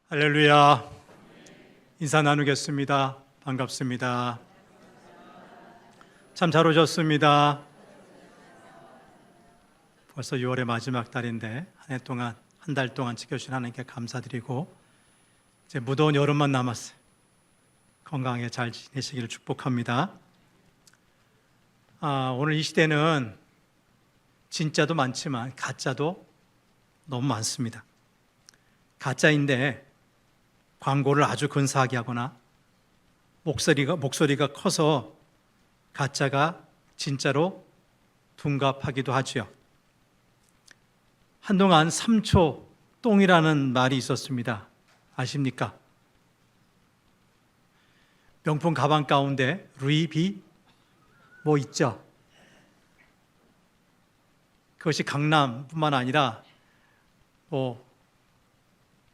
할렐루야. 인사 나누겠습니다. 반갑습니다. 참 잘 오셨습니다. 벌써 6월의 마지막 달인데 한 달 동안 지켜주신 하나님께 감사드리고 이제 무더운 여름만 남았어요. 건강하게 잘 지내시기를 축복합니다. 오늘 이 시대는 진짜도 많지만 가짜도 너무 많습니다. 가짜인데 광고를 아주 근사하게 하거나 목소리가 커서 가짜가 진짜로 둔갑하기도 하죠. 한동안 3초 똥이라는 말이 있었습니다. 아십니까? 명품 가방 가운데 루이비 뭐 있죠? 그것이 강남뿐만 아니라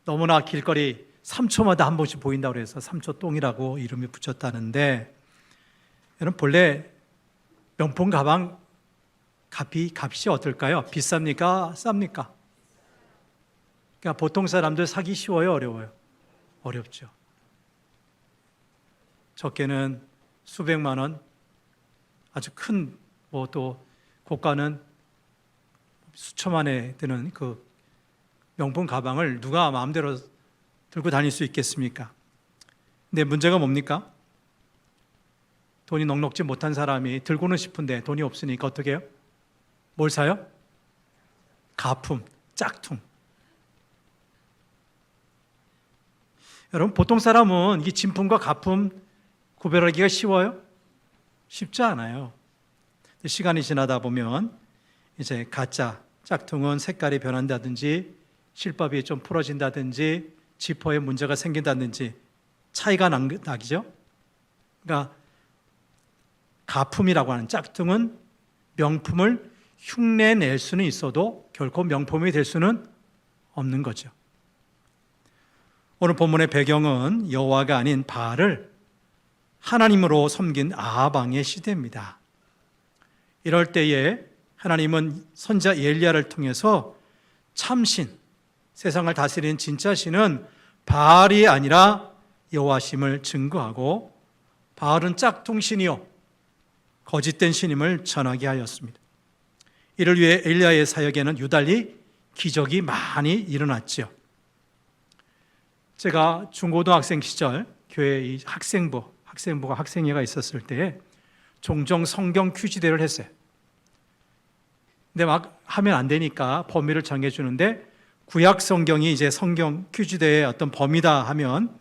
너무나 길거리 3초마다 한 번씩 보인다고 해서 3초 똥이라고 이름이 붙였다는데, 여러분 본래 명품 가방 값이 어떨까요? 비쌉니까? 쌉니까? 그러니까 보통 사람들 사기 쉬워요? 어려워요? 어렵죠. 적게는 수백만 원, 아주 큰 또 고가는 수천만에 드는 그 명품 가방을 누가 마음대로 들고 다닐 수 있겠습니까? 근데 문제가 뭡니까? 돈이 넉넉지 못한 사람이 들고는 싶은데 돈이 없으니까 어떻게 해요? 뭘 사요? 가품, 짝퉁. 여러분 보통 사람은 이 진품과 가품 구별하기가 쉬워요? 쉽지 않아요. 시간이 지나다 보면 이제 가짜, 짝퉁은 색깔이 변한다든지 실밥이 좀 풀어진다든지 지퍼에 문제가 생긴다든지 차이가 나기죠. 그러니까 가품이라고 하는 짝퉁은 명품을 흉내낼 수는 있어도 결코 명품이 될 수는 없는 거죠. 오늘 본문의 배경은 여호와가 아닌 바알을 하나님으로 섬긴 아합 왕의 시대입니다. 이럴 때에 하나님은 선지자 엘리야를 통해서 참신, 세상을 다스리는 진짜 신은 바알이 아니라 여호와심을 증거하고 바알은 짝퉁신이요 거짓된 신임을 전하게 하였습니다. 이를 위해 엘리야의 사역에는 유달리 기적이 많이 일어났죠. 제가 중고등학생 시절 교회 이 학생부가 학생회가 있었을 때 종종 성경 퀴즈대를 했어요. 근데 막 하면 안 되니까 범위를 정해주는데 구약 성경이 이제 성경 퀴즈대의 어떤 범위다 하면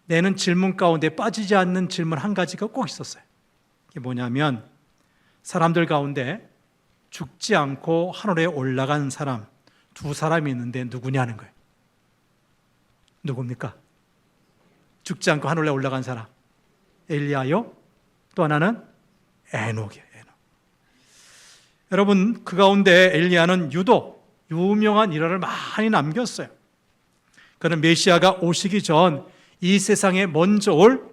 내는 질문 가운데 빠지지 않는 질문 한 가지가 꼭 있었어요. 이게 뭐냐면 사람들 가운데 죽지 않고 하늘에 올라간 사람 두 사람이 있는데 누구냐는 거예요. 누굽니까? 죽지 않고 하늘에 올라간 사람 엘리야요, 또 하나는 에녹이에요. 여러분 그 가운데 엘리야는 유독 유명한 일화를 많이 남겼어요. 그는 메시아가 오시기 전 이 세상에 먼저 올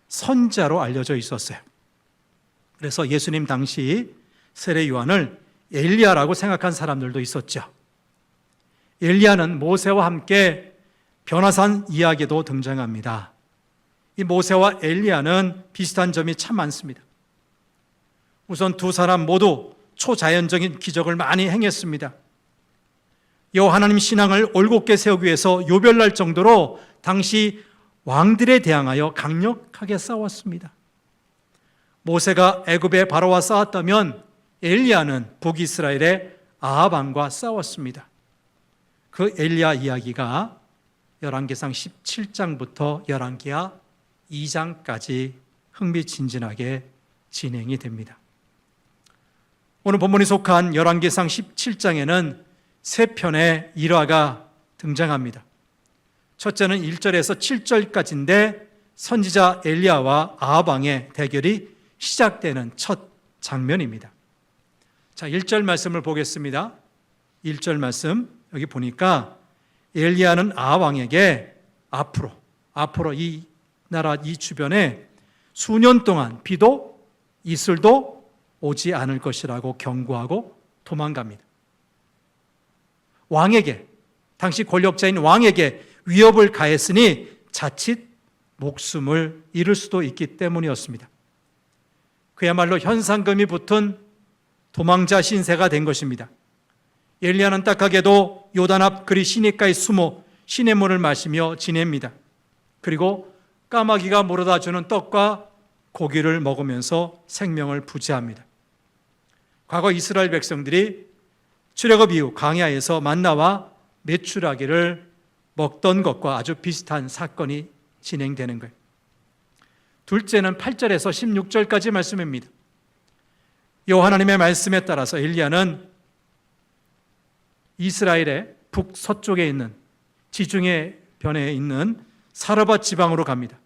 선자로 알려져 있었어요. 그래서 예수님 당시 세례 요한을 엘리야라고 생각한 사람들도 있었죠. 엘리야는 모세와 함께 변화산 이야기도 등장합니다. 이 모세와 엘리야는 비슷한 점이 참 많습니다. 우선 두 사람 모두 초자연적인 기적을 많이 행했습니다. 여호와 하나님 신앙을 올곧게 세우기 위해서 요별날 정도로 당시 왕들에 대항하여 강력하게 싸웠습니다. 모세가 애굽의 바로와 싸웠다면 엘리야는 북이스라엘의 아합 왕과 싸웠습니다. 그 엘리야 이야기가 열왕기상 17장부터 열왕기하 2장까지 흥미진진하게 진행이 됩니다. 오늘 본문이 속한 열왕기상 17장에는 세 편의 일화가 등장합니다. 첫째는 1절에서 7절까지인데 선지자 엘리야와 아합 왕의 대결이 시작되는 첫 장면입니다. 자, 1절 말씀을 보겠습니다. 1절 말씀 여기 보니까 엘리야는 아합 왕에게 앞으로 이 나라 이 주변에 수년 동안 비도 이슬도 오지 않을 것이라고 경고하고 도망갑니다. 왕에게, 당시 권력자인 왕에게 위협을 가했으니 자칫 목숨을 잃을 수도 있기 때문이었습니다. 그야말로 현상금이 붙은 도망자 신세가 된 것입니다. 엘리야는 딱하게도 요단 앞 그리 시내가에 숨어 시냇물을 마시며 지냅니다. 그리고 까마귀가 물어다주는 떡과 고기를 먹으면서 생명을 부지합니다. 과거 이스라엘 백성들이 출애굽 이후 광야에서 만나와 메추라기를 먹던 것과 아주 비슷한 사건이 진행되는 거예요. 둘째는 8절에서 16절까지 말씀입니다. 여호와 하나님의 말씀에 따라서 엘리야는 이스라엘의 북서쪽에 있는 지중해 변에 있는 사르밧 지방으로 갑니다.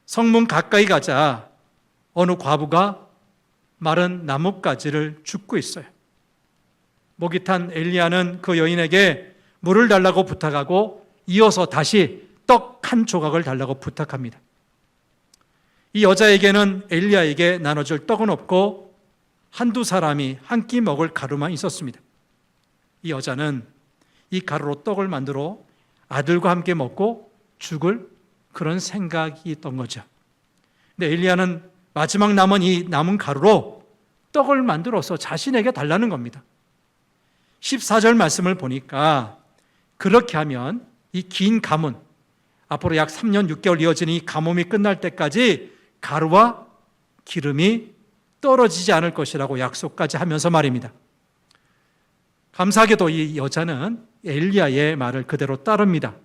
성문 가까이 가자 어느 과부가 마른 나뭇가지를 줍고 있어요. 목이 탄 엘리야는 그 여인에게 물을 달라고 부탁하고 이어서 다시 떡 한 조각을 달라고 부탁합니다. 이 여자에게는 엘리야에게 나눠줄 떡은 없고 한두 사람이 한 끼 먹을 가루만 있었습니다. 이 여자는 이 가루로 떡을 만들어 아들과 함께 먹고 죽을 그런 생각이 있던 거죠. 근데 엘리야는 마지막 남은 이 남은 가루로 떡을 만들어서 자신에게 달라는 겁니다. 14절 말씀을 보니까 그렇게 하면 이 긴 가문, 앞으로 약 3년 6개월 이어지는 이 가뭄이 끝날 때까지 가루와 기름이 떨어지지 않을 것이라고 약속까지 하면서 말입니다. 감사하게도 이 여자는 엘리야의 말을 그대로 따릅니다.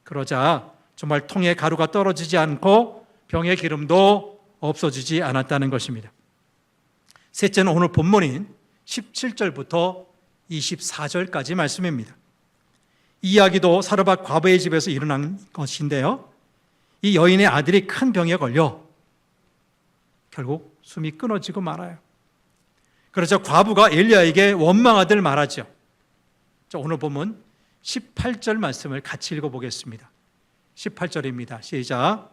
그러자 정말 통에 가루가 떨어지지 않고 병의 기름도 없어지지 않았다는 것입니다. 셋째는 오늘 본문인 17절부터 24절까지 말씀입니다. 이 이야기도 사르밧 과부의 집에서 일어난 것인데요. 이 여인의 아들이 큰 병에 걸려 결국 숨이 끊어지고 말아요. 그래서 과부가 엘리야에게 원망하듯 말하죠. 자, 오늘 본문 18절 말씀을 같이 읽어보겠습니다. 18절입니다. 시작.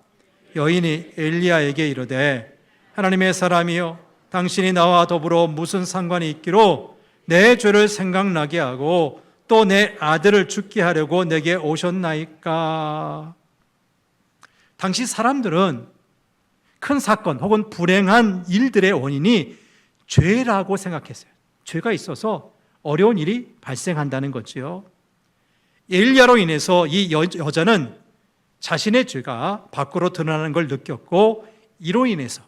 여인이 엘리야에게 이르되 하나님의 사람이여 당신이 나와 더불어 무슨 상관이 있기로 내 죄를 생각나게 하고 또 내 아들을 죽게 하려고 내게 오셨나이까. 당시 사람들은 큰 사건 혹은 불행한 일들의 원인이 죄라고 생각했어요. 죄가 있어서 어려운 일이 발생한다는 거지요. 엘리야로 인해서 이 여자는 자신의 죄가 밖으로 드러나는 걸 느꼈고 이로 인해서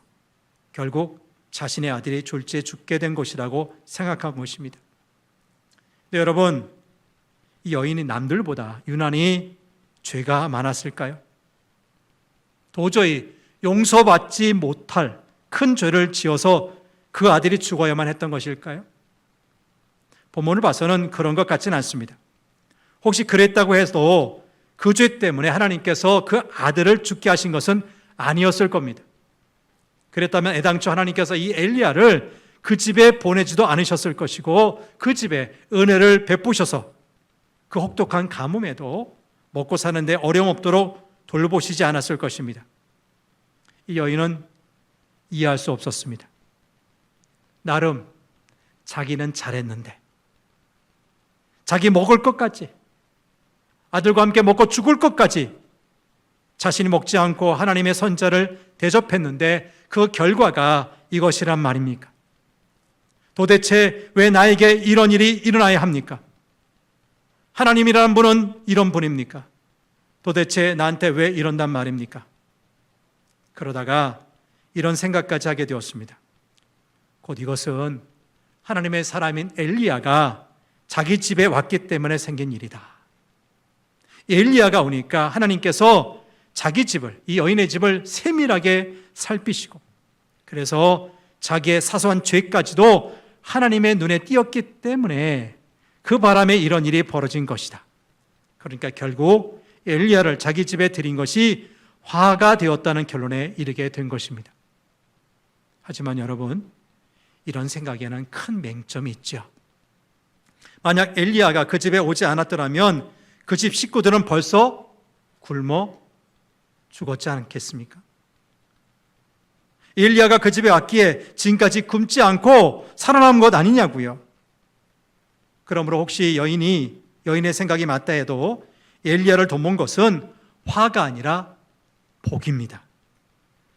결국 자신의 아들이 졸지에 죽게 된 것이라고 생각한 것입니다. 네, 여러분, 이 여인이 남들보다 유난히 죄가 많았을까요? 도저히 용서받지 못할 큰 죄를 지어서 그 아들이 죽어야만 했던 것일까요? 본문을 봐서는 그런 것 같지는 않습니다. 혹시 그랬다고 해도 그 죄 때문에 하나님께서 그 아들을 죽게 하신 것은 아니었을 겁니다. 그랬다면 애당초 하나님께서 이 엘리야를 그 집에 보내지도 않으셨을 것이고 그 집에 은혜를 베푸셔서 그 혹독한 가뭄에도 먹고 사는데 어려움 없도록 돌보시지 않았을 것입니다. 이 여인은 이해할 수 없었습니다. 나름 자기는 잘했는데 자기 먹을 것까지 아들과 함께 먹고 죽을 것까지 자신이 먹지 않고 하나님의 선자를 대접했는데 그 결과가 이것이란 말입니까? 도대체 왜 나에게 이런 일이 일어나야 합니까? 하나님이라는 분은 이런 분입니까? 도대체 나한테 왜 이런단 말입니까? 그러다가 이런 생각까지 하게 되었습니다. 곧 이것은 하나님의 사람인 엘리야가 자기 집에 왔기 때문에 생긴 일이다. 엘리야가 오니까 하나님께서 자기 집을, 이 여인의 집을 세밀하게 살피시고 그래서 자기의 사소한 죄까지도 하나님의 눈에 띄었기 때문에 그 바람에 이런 일이 벌어진 것이다. 그러니까 결국 엘리야를 자기 집에 들인 것이 화가 되었다는 결론에 이르게 된 것입니다. 하지만 여러분, 이런 생각에는 큰 맹점이 있죠. 만약 엘리야가 그 집에 오지 않았더라면 그 집 식구들은 벌써 굶어 죽었지 않겠습니까? 엘리야가 그 집에 왔기에 지금까지 굶지 않고 살아남은 것 아니냐고요. 그러므로 혹시 여인의 생각이 맞다 해도 엘리야를 돕는 것은 화가 아니라 복입니다.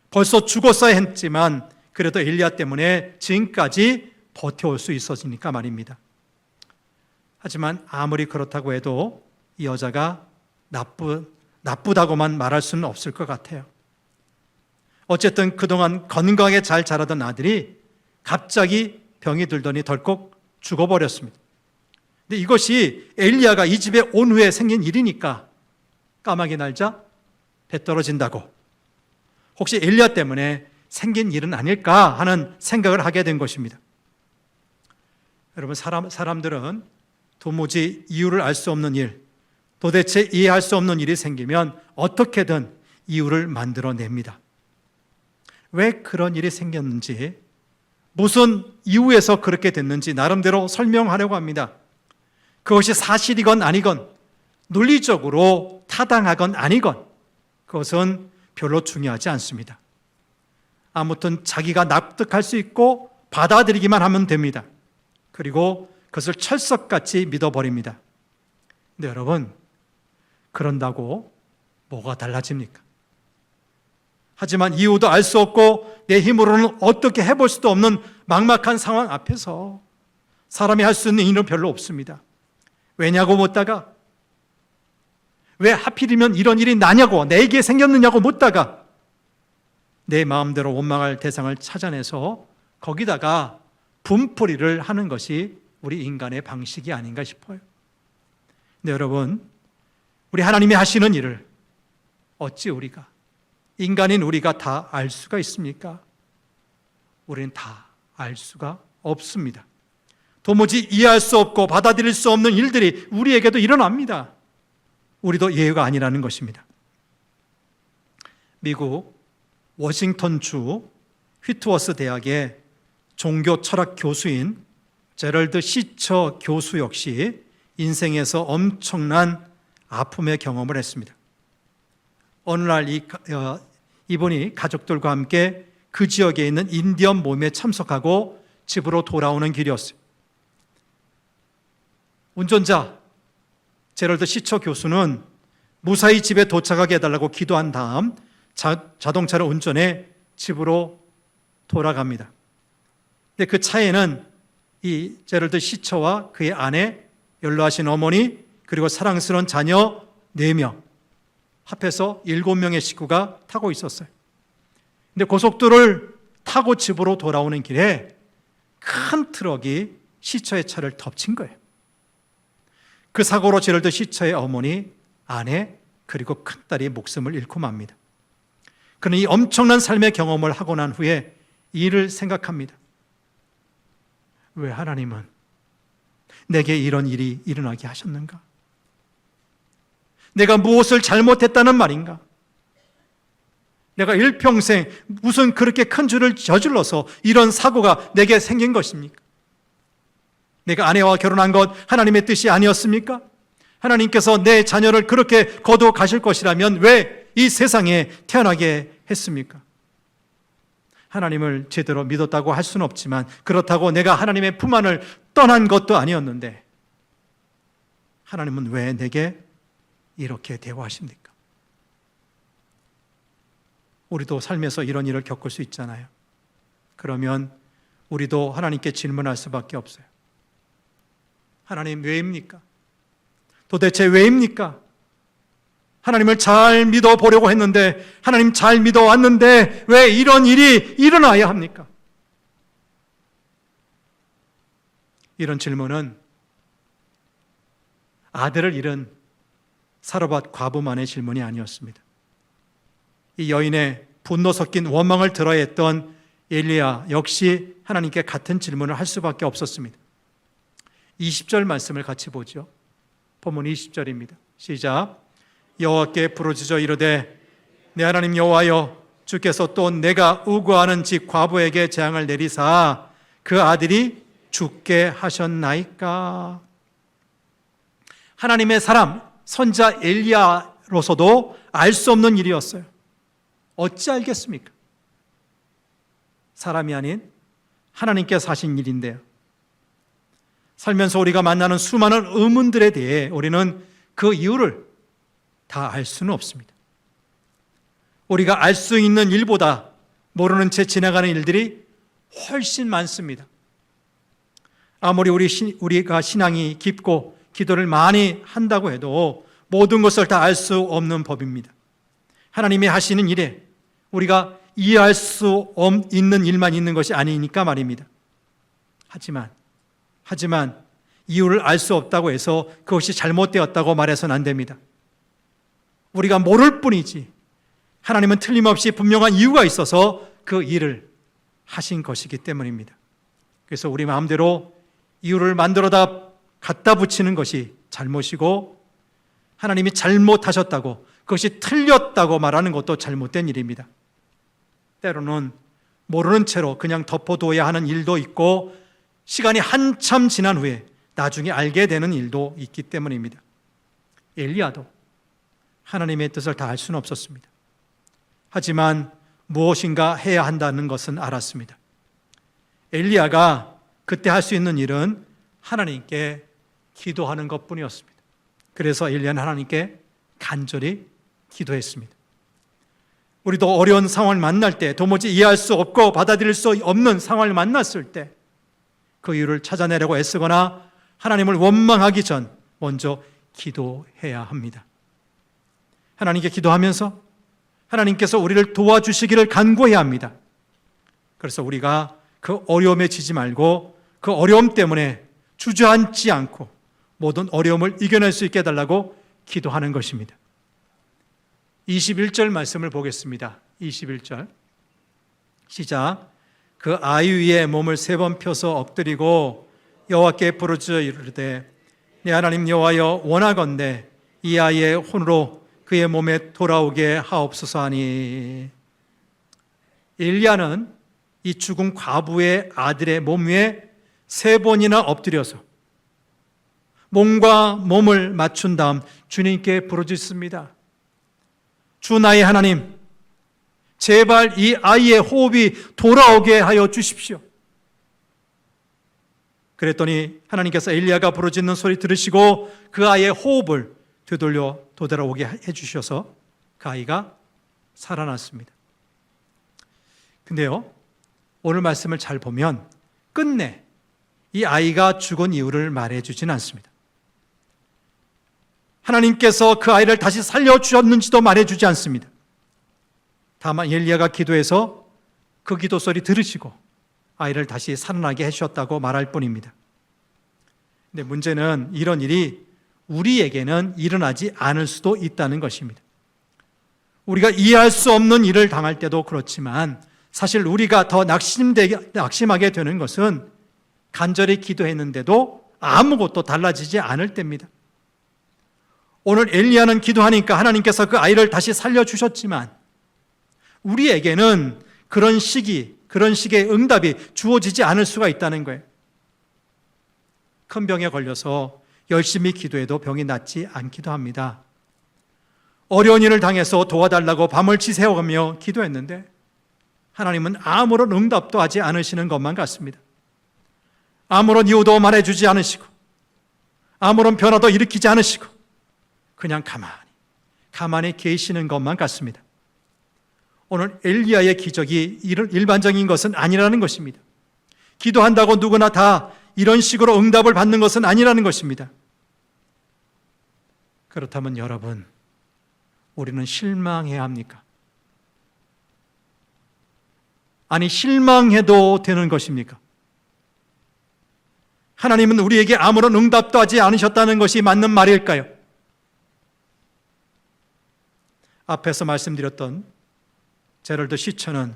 벌써 죽었어야 했지만 그래도 엘리야 때문에 지금까지 버텨올 수 있었으니까 말입니다. 하지만 아무리 그렇다고 해도 이 여자가 나쁘다고만 말할 수는 없을 것 같아요. 어쨌든 그동안 건강하게 잘 자라던 아들이 갑자기 병이 들더니 덜컥 죽어버렸습니다. 근데 이것이 엘리야가 이 집에 온 후에 생긴 일이니까 까마귀 날자 배 떨어진다고, 혹시 엘리야 때문에 생긴 일은 아닐까 하는 생각을 하게 된 것입니다. 여러분, 사람들은 도무지 이유를 알 수 없는 일, 도대체 이해할 수 없는 일이 생기면 어떻게든 이유를 만들어냅니다. 왜 그런 일이 생겼는지, 무슨 이유에서 그렇게 됐는지 나름대로 설명하려고 합니다. 그것이 사실이건 아니건, 논리적으로 타당하건 아니건 그것은 별로 중요하지 않습니다. 아무튼 자기가 납득할 수 있고 받아들이기만 하면 됩니다. 그리고 그것을 철석같이 믿어버립니다. 근데 여러분, 그런다고 뭐가 달라집니까? 하지만 이유도 알 수 없고 내 힘으로는 어떻게 해볼 수도 없는 막막한 상황 앞에서 사람이 할 수 있는 일은 별로 없습니다. 왜냐고 묻다가, 왜 하필이면 이런 일이 나냐고, 내게 생겼느냐고 묻다가 내 마음대로 원망할 대상을 찾아내서 거기다가 분풀이를 하는 것이 우리 인간의 방식이 아닌가 싶어요. 근데 여러분, 우리 하나님이 하시는 일을 어찌 우리가, 인간인 우리가 다 알 수가 있습니까? 우리는 다 알 수가 없습니다. 도무지 이해할 수 없고 받아들일 수 없는 일들이 우리에게도 일어납니다. 우리도 예외가 아니라는 것입니다. 미국 워싱턴주 휘트워스 대학의 종교 철학 교수인 제럴드 시처 교수 역시 인생에서 엄청난 아픔의 경험을 했습니다. 어느 날 이분이 가족들과 함께 그 지역에 있는 인디언 모임에 참석하고 집으로 돌아오는 길이었어요. 운전자 제럴드 시처 교수는 무사히 집에 도착하게 해달라고 기도한 다음 자동차를 운전해 집으로 돌아갑니다. 근데 그 차에는 이 제럴드 시처와 그의 아내, 연로하신 어머니, 그리고 사랑스러운 자녀 4명, 합해서 7명의 식구가 타고 있었어요. 근데 고속도로를 타고 집으로 돌아오는 길에 큰 트럭이 시처의 차를 덮친 거예요. 그 사고로 제럴드 시처의 어머니, 아내, 그리고 큰딸이 목숨을 잃고 맙니다. 그는 이 엄청난 삶의 경험을 하고 난 후에 이를 생각합니다. 왜 하나님은 내게 이런 일이 일어나게 하셨는가? 내가 무엇을 잘못했다는 말인가? 내가 일평생 무슨 그렇게 큰 죄를 저질러서 이런 사고가 내게 생긴 것입니까? 내가 아내와 결혼한 것 하나님의 뜻이 아니었습니까? 하나님께서 내 자녀를 그렇게 거두어 가실 것이라면 왜 이 세상에 태어나게 했습니까? 하나님을 제대로 믿었다고 할 수는 없지만, 그렇다고 내가 하나님의 품 안을 떠난 것도 아니었는데 하나님은 왜 내게 이렇게 대우하십니까? 우리도 삶에서 이런 일을 겪을 수 있잖아요. 그러면 우리도 하나님께 질문할 수밖에 없어요. 하나님 왜입니까? 도대체 왜입니까? 하나님을 잘 믿어보려고 했는데, 하나님 잘 믿어왔는데 왜 이런 일이 일어나야 합니까? 이런 질문은 아들을 잃은 사르밧 과부만의 질문이 아니었습니다. 이 여인의 분노 섞인 원망을 들어야 했던 엘리야 역시 하나님께 같은 질문을 할 수밖에 없었습니다. 20절 말씀을 같이 보죠. 본문 20절입니다. 시작. 여호와께 부르짖어 이르되 내 하나님 여호와여, 주께서 또 내가 우고하는 집 과부에게 재앙을 내리사 그 아들이 죽게 하셨나이까? 하나님의 사람 선자 엘리야로서도 알 수 없는 일이었어요. 어찌 알겠습니까? 사람이 아닌 하나님께서 하신 일인데요. 살면서 우리가 만나는 수많은 의문들에 대해 우리는 그 이유를 다 알 수는 없습니다. 우리가 알 수 있는 일보다 모르는 채 지나가는 일들이 훨씬 많습니다. 아무리 우리가 신앙이 깊고 기도를 많이 한다고 해도 모든 것을 다 알 수 없는 법입니다. 하나님이 하시는 일에 우리가 이해할 수 있는 일만 있는 것이 아니니까 말입니다. 하지만 이유를 알 수 없다고 해서 그것이 잘못되었다고 말해서는 안 됩니다. 우리가 모를 뿐이지 하나님은 틀림없이 분명한 이유가 있어서 그 일을 하신 것이기 때문입니다. 그래서 우리 마음대로 이유를 만들어다 갖다 붙이는 것이 잘못이고 하나님이 잘못하셨다고 그것이 틀렸다고 말하는 것도 잘못된 일입니다. 때로는 모르는 채로 그냥 덮어둬야 하는 일도 있고 시간이 한참 지난 후에 나중에 알게 되는 일도 있기 때문입니다. 엘리야도 하나님의 뜻을 다 알 수는 없었습니다. 하지만 무엇인가 해야 한다는 것은 알았습니다. 엘리야가 그때 할 수 있는 일은 하나님께 기도하는 것뿐이었습니다. 그래서 엘리야는 하나님께 간절히 기도했습니다. 우리도 어려운 상황을 만날 때, 도무지 이해할 수 없고 받아들일 수 없는 상황을 만났을 때 그 이유를 찾아내려고 애쓰거나 하나님을 원망하기 전 먼저 기도해야 합니다. 하나님께 기도하면서 하나님께서 우리를 도와주시기를 간구해야 합니다. 그래서 우리가 그 어려움에 지지 말고 그 어려움 때문에 주저앉지 않고 모든 어려움을 이겨낼 수 있게 해달라고 기도하는 것입니다. 21절 말씀을 보겠습니다. 21절 시작. 그 아이 위에 몸을 3번 펴서 엎드리고 여호와께 부르짖어 이르되 내 하나님 여호와여 원하건대 이 아이의 혼으로 그의 몸에 돌아오게 하옵소서 하니. 엘리야는 이 죽은 과부의 아들의 몸 위에 3번이나 엎드려서 몸과 몸을 맞춘 다음 주님께 부르짖습니다. 주 나의 하나님, 제발 이 아이의 호흡이 돌아오게 하여 주십시오. 그랬더니 하나님께서 엘리야가 부르짖는 소리 들으시고 그 아이의 호흡을 되돌아오게 해주셔서 그 아이가 살아났습니다. 근데요, 오늘 말씀을 잘 보면 끝내 이 아이가 죽은 이유를 말해주진 않습니다. 하나님께서 그 아이를 다시 살려주셨는지도 말해주지 않습니다. 다만 엘리야가 기도해서 그 기도 소리 들으시고 아이를 다시 살아나게 해주셨다고 말할 뿐입니다. 근데 문제는 이런 일이 우리에게는 일어나지 않을 수도 있다는 것입니다. 우리가 이해할 수 없는 일을 당할 때도 그렇지만 사실 우리가 더 낙심하게 되는 것은 간절히 기도했는데도 아무것도 달라지지 않을 때입니다. 오늘 엘리야는 기도하니까 하나님께서 그 아이를 다시 살려주셨지만 우리에게는 그런 식의 응답이 주어지지 않을 수가 있다는 거예요. 큰 병에 걸려서 열심히 기도해도 병이 낫지 않기도 합니다. 어려운 일을 당해서 도와달라고 밤을 지새워가며 기도했는데 하나님은 아무런 응답도 하지 않으시는 것만 같습니다. 아무런 이유도 말해주지 않으시고 아무런 변화도 일으키지 않으시고 그냥 가만히 계시는 것만 같습니다. 오늘 엘리야의 기적이 일반적인 것은 아니라는 것입니다. 기도한다고 누구나 다 이런 식으로 응답을 받는 것은 아니라는 것입니다. 그렇다면 여러분, 우리는 실망해야 합니까? 아니, 실망해도 되는 것입니까? 하나님은 우리에게 아무런 응답도 하지 않으셨다는 것이 맞는 말일까요? 앞에서 말씀드렸던 제럴드 시처는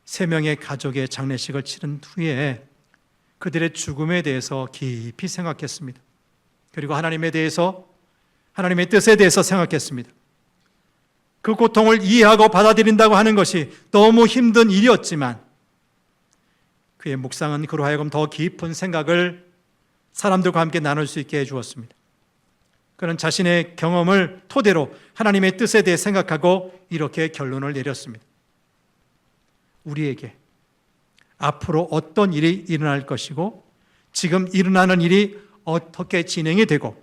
3명의 가족의 장례식을 치른 후에 그들의 죽음에 대해서 깊이 생각했습니다. 그리고 하나님의 뜻에 대해서 생각했습니다. 그 고통을 이해하고 받아들인다고 하는 것이 너무 힘든 일이었지만 그의 묵상은 그로 하여금 더 깊은 생각을 사람들과 함께 나눌 수 있게 해주었습니다. 그는 자신의 경험을 토대로 하나님의 뜻에 대해 생각하고 이렇게 결론을 내렸습니다. 우리에게 앞으로 어떤 일이 일어날 것이고 지금 일어나는 일이 어떻게 진행이 되고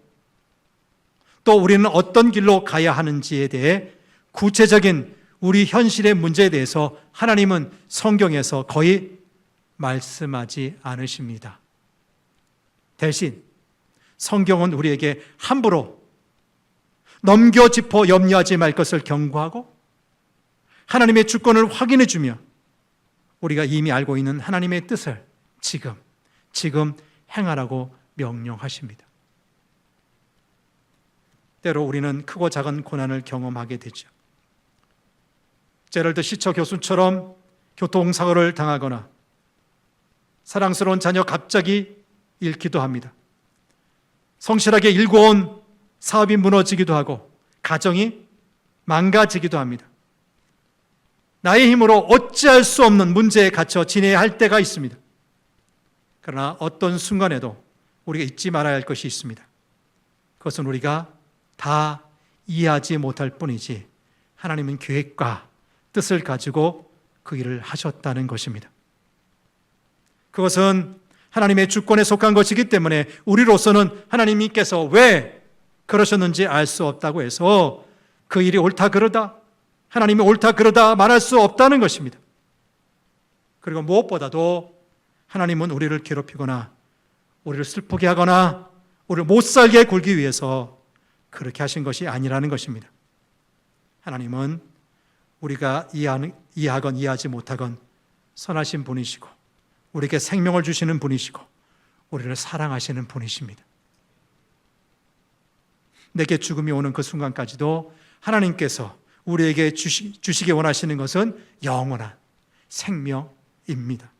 또 우리는 어떤 길로 가야 하는지에 대해 구체적인 우리 현실의 문제에 대해서 하나님은 성경에서 거의 말씀하지 않으십니다. 대신 성경은 우리에게 함부로 넘겨짚어 염려하지 말 것을 경고하고 하나님의 주권을 확인해 주며 우리가 이미 알고 있는 하나님의 뜻을 지금 행하라고 명령하십니다. 때로 우리는 크고 작은 고난을 경험하게 되죠. 제럴드 시처 교수처럼 교통사고를 당하거나 사랑스러운 자녀 갑자기 잃기도 합니다. 성실하게 일궈온 사업이 무너지기도 하고 가정이 망가지기도 합니다. 나의 힘으로 어찌할 수 없는 문제에 갇혀 지내야 할 때가 있습니다. 그러나 어떤 순간에도 우리가 잊지 말아야 할 것이 있습니다. 그것은 우리가 다 이해하지 못할 뿐이지 하나님은 계획과 뜻을 가지고 그 일을 하셨다는 것입니다. 그것은 하나님의 주권에 속한 것이기 때문에 우리로서는 하나님께서 왜 그러셨는지 알 수 없다고 해서 그 일이 옳다 그러다, 하나님이 옳다 그러다 말할 수 없다는 것입니다. 그리고 무엇보다도 하나님은 우리를 괴롭히거나 우리를 슬프게 하거나 우리를 못 살게 굴기 위해서 그렇게 하신 것이 아니라는 것입니다. 하나님은 우리가 이해하건 이해하지 못하건 선하신 분이시고 우리에게 생명을 주시는 분이시고 우리를 사랑하시는 분이십니다. 내게 죽음이 오는 그 순간까지도 하나님께서 우리에게 주시기 원하시는 것은 영원한 생명입니다.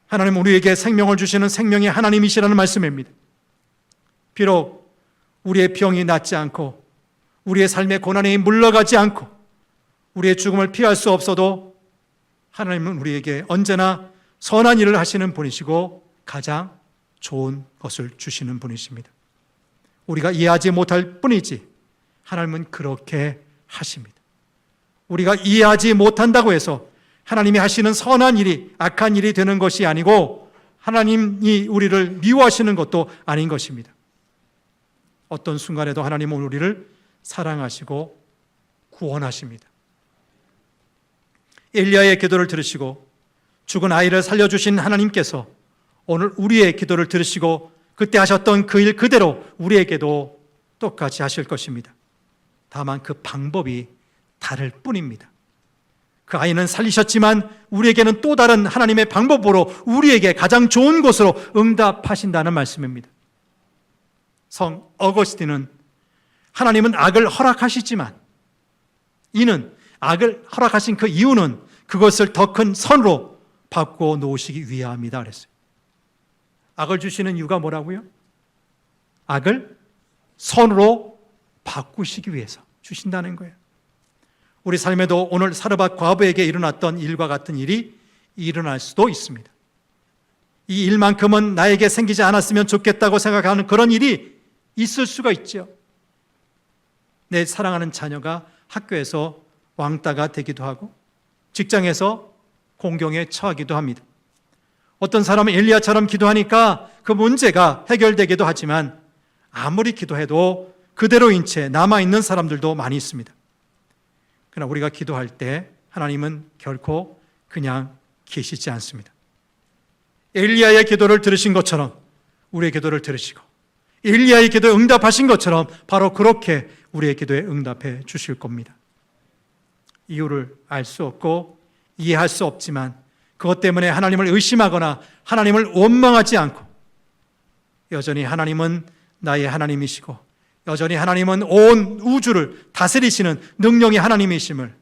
하나님은 우리에게 생명을 주시는 생명의 하나님이시라는 말씀입니다. 비록 우리의 병이 낫지 않고 우리의 삶의 고난이 물러가지 않고 우리의 죽음을 피할 수 없어도 하나님은 우리에게 언제나 선한 일을 하시는 분이시고 가장 좋은 것을 주시는 분이십니다. 우리가 이해하지 못할 뿐이지 하나님은 그렇게 하십니다. 우리가 이해하지 못한다고 해서 하나님이 하시는 선한 일이 악한 일이 되는 것이 아니고 하나님이 우리를 미워하시는 것도 아닌 것입니다. 어떤 순간에도 하나님은 우리를 사랑하시고 구원하십니다. 엘리야의 기도를 들으시고 죽은 아이를 살려주신 하나님께서 오늘 우리의 기도를 들으시고 그때 하셨던 그 일 그대로 우리에게도 똑같이 하실 것입니다. 다만 그 방법이 다를 뿐입니다. 그 아이는 살리셨지만 우리에게는 또 다른 하나님의 방법으로 우리에게 가장 좋은 것으로 응답하신다는 말씀입니다. 성 어거스틴은 하나님은 악을 허락하시지만 이는 악을 허락하신 그 이유는 그것을 더 큰 선으로 바꾸어 놓으시기 위함이다 그랬어요. 악을 주시는 이유가 뭐라고요? 악을 선으로 바꾸시기 위해서 주신다는 거예요. 우리 삶에도 오늘 사르밧 과부에게 일어났던 일과 같은 일이 일어날 수도 있습니다. 이 일만큼은 나에게 생기지 않았으면 좋겠다고 생각하는 그런 일이 있을 수가 있죠. 내 사랑하는 자녀가 학교에서 왕따가 되기도 하고 직장에서 공경에 처하기도 합니다. 어떤 사람은 엘리야처럼 기도하니까 그 문제가 해결되기도 하지만 아무리 기도해도 그대로인 채 남아있는 사람들도 많이 있습니다. 그러나 우리가 기도할 때 하나님은 결코 그냥 계시지 않습니다. 엘리야의 기도를 들으신 것처럼 우리의 기도를 들으시고 엘리야의 기도에 응답하신 것처럼 바로 그렇게 우리의 기도에 응답해 주실 겁니다. 이유를 알 수 없고 이해할 수 없지만 그것 때문에 하나님을 의심하거나 하나님을 원망하지 않고 여전히 하나님은 나의 하나님이시고 여전히 하나님은 온 우주를 다스리시는 능력의 하나님이심을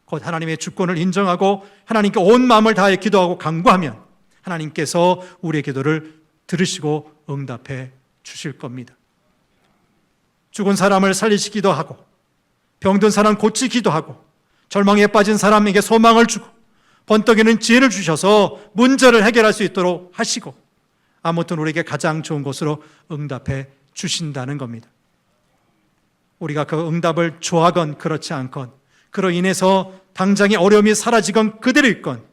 곧 하나님의 주권을 인정하고 하나님께 온 마음을 다해 기도하고 간구하면 하나님께서 우리의 기도를 들으시고 응답해 주실 겁니다. 죽은 사람을 살리시기도 하고 병든 사람 고치기도 하고 절망에 빠진 사람에게 소망을 주고 번떡이는 지혜를 주셔서 문제를 해결할 수 있도록 하시고 아무튼 우리에게 가장 좋은 것으로 응답해 주신다는 겁니다. 우리가 그 응답을 좋아하건 그렇지 않건 그로 인해서 당장의 어려움이 사라지건 그대로 있건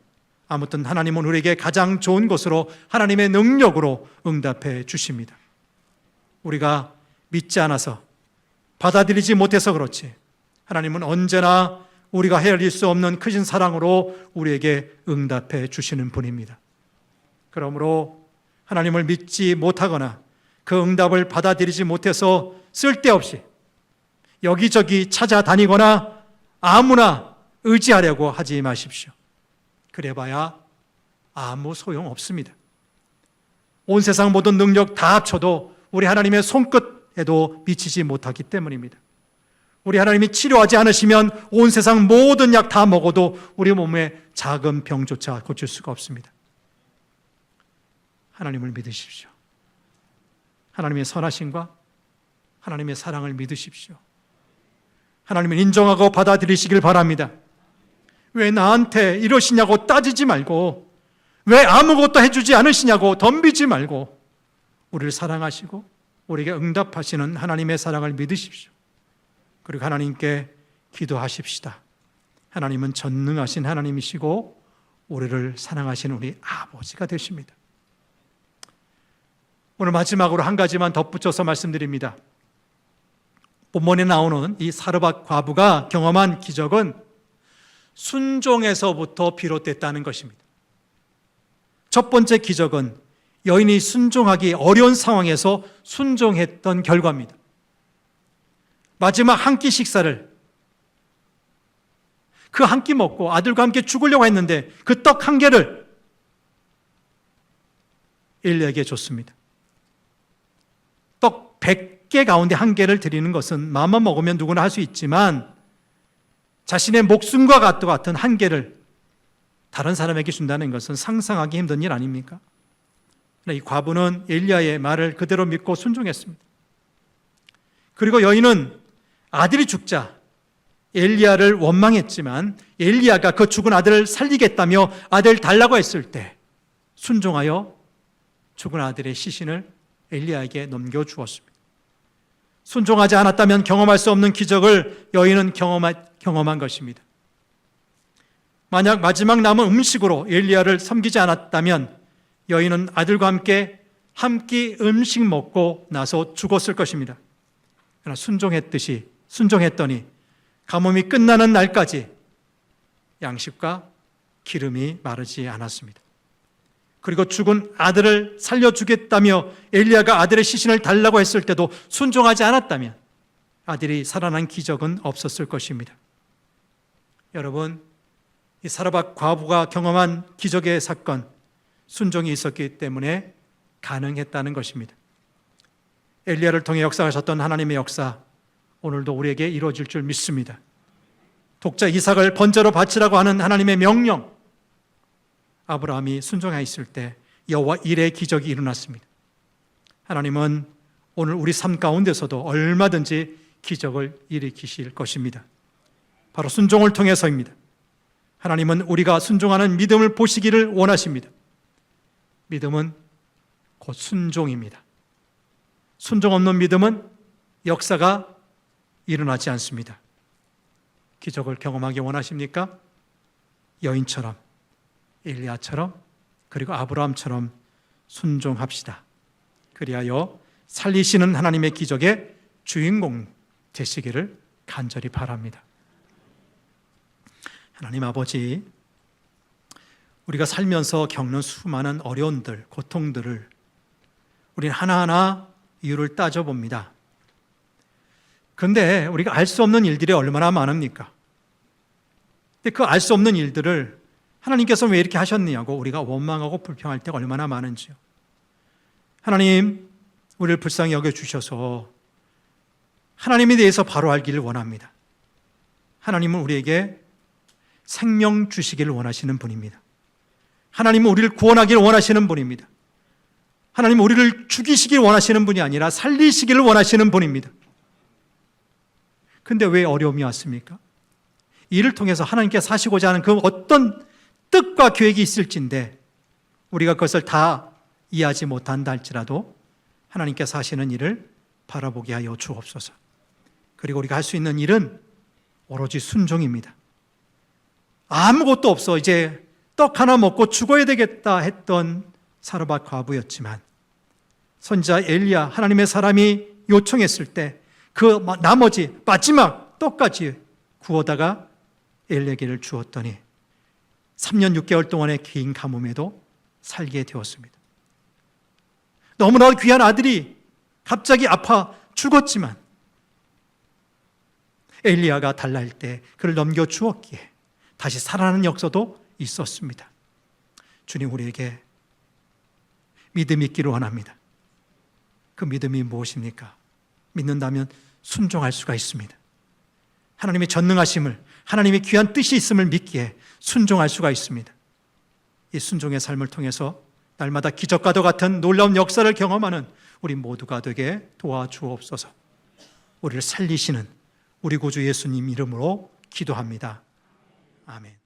아무튼 하나님은 우리에게 가장 좋은 것으로 하나님의 능력으로 응답해 주십니다. 우리가 믿지 않아서, 받아들이지 못해서 그렇지, 하나님은 언제나 우리가 헤아릴 수 없는 크신 사랑으로 우리에게 응답해 주시는 분입니다. 그러므로 하나님을 믿지 못하거나 그 응답을 받아들이지 못해서 쓸데없이 여기저기 찾아다니거나 아무나 의지하려고 하지 마십시오. 그래봐야 아무 소용 없습니다. 온 세상 모든 능력 다 합쳐도 우리 하나님의 손끝에도 미치지 못하기 때문입니다. 우리 하나님이 치료하지 않으시면 온 세상 모든 약 다 먹어도 우리 몸의 작은 병조차 고칠 수가 없습니다. 하나님을 믿으십시오. 하나님의 선하심과 하나님의 사랑을 믿으십시오. 하나님을 인정하고 받아들이시길 바랍니다. 왜 나한테 이러시냐고 따지지 말고, 왜 아무것도 해주지 않으시냐고 덤비지 말고, 우리를 사랑하시고 우리에게 응답하시는 하나님의 사랑을 믿으십시오. 그리고 하나님께 기도하십시다. 하나님은 전능하신 하나님이시고 우리를 사랑하시는 우리 아버지가 되십니다. 오늘 마지막으로 한 가지만 덧붙여서 말씀드립니다. 본문에 나오는 이 사르밧 과부가 경험한 기적은 순종에서부터 비롯됐다는 것입니다. 첫 번째 기적은 여인이 순종하기 어려운 상황에서 순종했던 결과입니다. 마지막 한 끼 식사를, 그 한 끼 먹고 아들과 함께 죽으려고 했는데 그 떡 한 개를 엘리야에게 줬습니다. 떡 100개 가운데 한 개를 드리는 것은 마음만 먹으면 누구나 할 수 있지만 자신의 목숨과 같은 한 개를 다른 사람에게 준다는 것은 상상하기 힘든 일 아닙니까? 이 과부는 엘리야의 말을 그대로 믿고 순종했습니다. 그리고 여인은 아들이 죽자 엘리야를 원망했지만 엘리야가 그 죽은 아들을 살리겠다며 아들 달라고 했을 때 순종하여 죽은 아들의 시신을 엘리야에게 넘겨주었습니다. 순종하지 않았다면 경험할 수 없는 기적을 여인은 경험한 것입니다. 만약 마지막 남은 음식으로 엘리야를 섬기지 않았다면 여인은 아들과 함께 한 끼 음식 먹고 나서 죽었을 것입니다. 그러나 순종했더니 가뭄이 끝나는 날까지 양식과 기름이 마르지 않았습니다. 그리고 죽은 아들을 살려주겠다며 엘리야가 아들의 시신을 달라고 했을 때도 순종하지 않았다면 아들이 살아난 기적은 없었을 것입니다. 여러분, 이 사르밧 과부가 경험한 기적의 사건, 순종이 있었기 때문에 가능했다는 것입니다. 엘리야를 통해 역사하셨던 하나님의 역사, 오늘도 우리에게 이루어질 줄 믿습니다. 독자 이삭을 번제로 바치라고 하는 하나님의 명령, 아브라함이 순종하였을 때 여호와 일의 기적이 일어났습니다. 하나님은 오늘 우리 삶 가운데서도 얼마든지 기적을 일으키실 것입니다. 바로 순종을 통해서입니다. 하나님은 우리가 순종하는 믿음을 보시기를 원하십니다. 믿음은 곧 순종입니다. 순종 없는 믿음은 역사가 일어나지 않습니다. 기적을 경험하기 원하십니까? 여인처럼, 엘리야처럼, 그리고 아브라함처럼 순종합시다. 그리하여 살리시는 하나님의 기적의 주인공 되시기를 간절히 바랍니다. 하나님 아버지, 우리가 살면서 겪는 수많은 어려움들, 고통들을 우리는 하나하나 이유를 따져봅니다. 그런데 우리가 알 수 없는 일들이 얼마나 많습니까? 근데 그 알 수 없는 일들을 하나님께서 왜 이렇게 하셨느냐고 우리가 원망하고 불평할 때가 얼마나 많은지요. 하나님, 우리를 불쌍히 여겨주셔서 하나님에 대해서 바로 알기를 원합니다. 하나님은 우리에게 생명 주시기를 원하시는 분입니다. 하나님은 우리를 구원하기를 원하시는 분입니다. 하나님은 우리를 죽이시길 원하시는 분이 아니라 살리시기를 원하시는 분입니다. 근데 왜 어려움이 왔습니까? 이를 통해서 하나님께서 하시고자 하는 그 어떤 뜻과 계획이 있을진데 우리가 그것을 다 이해하지 못한다 할지라도 하나님께서 하시는 일을 바라보게 하여 주옵소서. 그리고 우리가 할 수 있는 일은 오로지 순종입니다. 아무것도 없어, 이제 떡 하나 먹고 죽어야 되겠다 했던 사르밧 과부였지만 선지자 엘리야, 하나님의 사람이 요청했을 때 그 나머지 마지막 떡까지 구워다가 엘리에게를 주었더니 3년 6개월 동안의 긴 가뭄에도 살게 되었습니다. 너무나 귀한 아들이 갑자기 아파 죽었지만 엘리야가 달랄 때 그를 넘겨주었기에 다시 살아나는 역사도 있었습니다. 주님, 우리에게 믿음이 있기를 원합니다. 그 믿음이 무엇입니까? 믿는다면 순종할 수가 있습니다. 하나님의 전능하심을, 하나님의 귀한 뜻이 있음을 믿기에 순종할 수가 있습니다. 이 순종의 삶을 통해서 날마다 기적과도 같은 놀라운 역사를 경험하는 우리 모두가 되게 도와주옵소서. 우리를 살리시는 우리 구주 예수님 이름으로 기도합니다. 아멘.